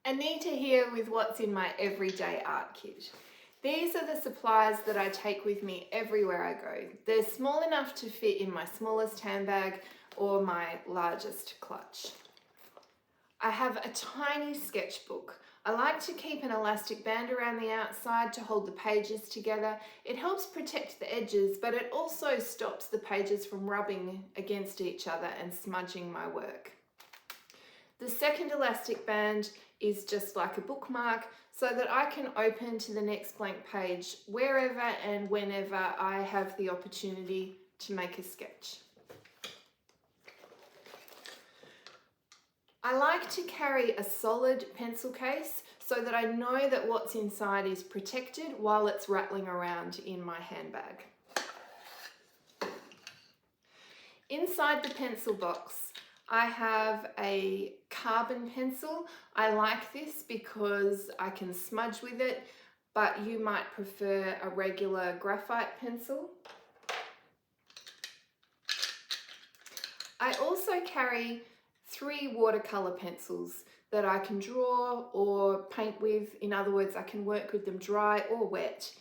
Anita here with what's in my everyday art kit. These are the supplies that I take with me everywhere I go. They're small enough to fit in my smallest handbag or my largest clutch. I have a tiny sketchbook. I like to keep an elastic band around the outside to hold the pages together. It helps protect the edges, but it also stops the pages from rubbing against each other and smudging my work. The second elastic band is just like a bookmark so that I can open to the next blank page wherever and whenever I have the opportunity to make a sketch. I like to carry a solid pencil case so that I know that what's inside is protected while it's rattling around in my handbag. Inside the pencil box, I have a carbon pencil. I like this because I can smudge with it, but you might prefer a regular graphite pencil. I also carry 3 watercolor pencils that I can draw or paint with. In other words, I can work with them dry or wet.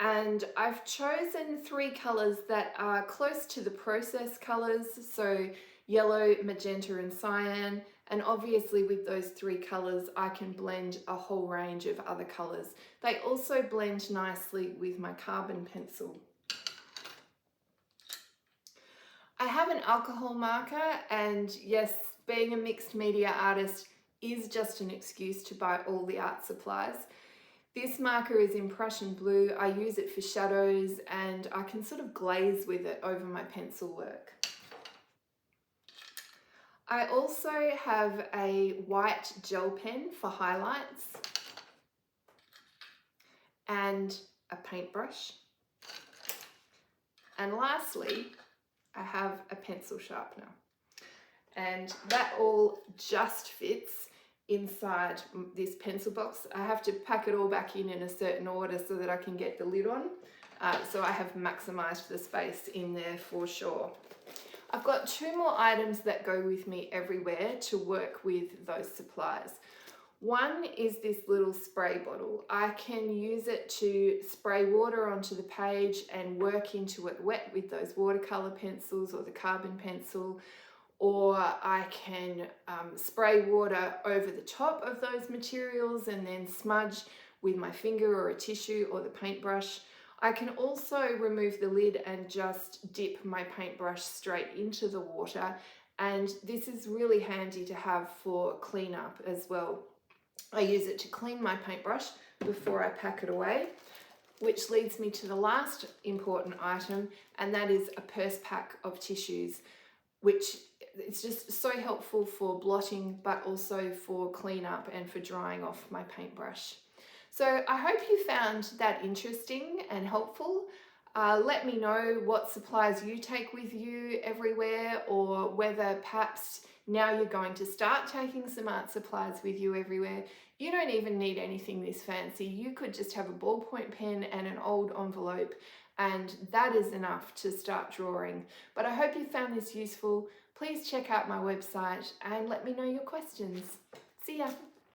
And I've chosen 3 colors that are close to the process colors, so yellow, magenta and cyan, and obviously with those 3 colors I can blend a whole range of other colors. They also blend nicely with my carbon pencil. I have an alcohol marker, and yes, being a mixed media artist is just an excuse to buy all the art supplies. This marker is in Prussian blue. I use it for shadows and I can sort of glaze with it over my pencil work. I also have a white gel pen for highlights and a paintbrush. And lastly, I have a pencil sharpener. And that all just fits inside this pencil box. I have to pack it all back in a certain order so that I can get the lid on. So I have maximized the space in there for sure. I've got 2 more items that go with me everywhere to work with those supplies. One is this little spray bottle. I can use it to spray water onto the page and work into it wet with those watercolor pencils or the carbon pencil, or I can spray water over the top of those materials and then smudge with my finger or a tissue or the paintbrush. I can also remove the lid and just dip my paintbrush straight into the water, and this is really handy to have for cleanup as well. I use it to clean my paintbrush before I pack it away, which leads me to the last important item, and that is a purse pack of tissues, which it's just so helpful for blotting but also for cleanup and for drying off my paintbrush. So I hope you found that interesting and helpful. Let me know what supplies you take with you everywhere, or whether perhaps now you're going to start taking some art supplies with you everywhere. You don't even need anything this fancy. You could just have a ballpoint pen and an old envelope, and that is enough to start drawing. But I hope you found this useful. Please check out my website and let me know your questions. See ya.